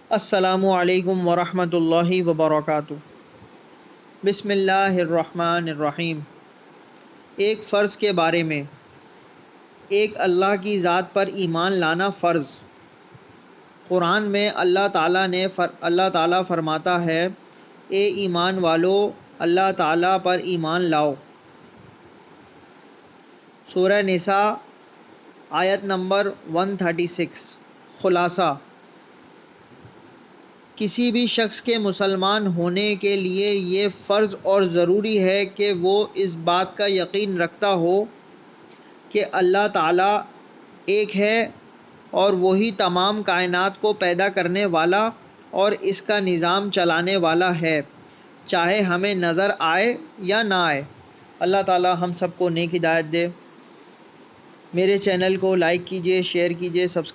السلام علیکم ورحمۃ اللہ وبرکاتہ۔ بسم اللہ الرحمن الرحیم۔ ایک فرض کے بارے میں۔ ایک اللہ کی ذات پر ایمان لانا فرض۔ قرآن میں اللہ تعالیٰ فرماتا ہے، اے ایمان والو اللہ تعالیٰ پر ایمان لاؤ۔ سورہ نساء آیت نمبر 136۔ خلاصہ: کسی بھی شخص کے مسلمان ہونے کے لیے یہ فرض اور ضروری ہے کہ وہ اس بات کا یقین رکھتا ہو کہ اللہ تعالیٰ ایک ہے اور وہی تمام کائنات کو پیدا کرنے والا اور اس کا نظام چلانے والا ہے، چاہے ہمیں نظر آئے یا نہ آئے۔ اللہ تعالیٰ ہم سب کو نیک ہدایت دے۔ میرے چینل کو لائک کیجیے، شیئر کیجیے، سبسکرائب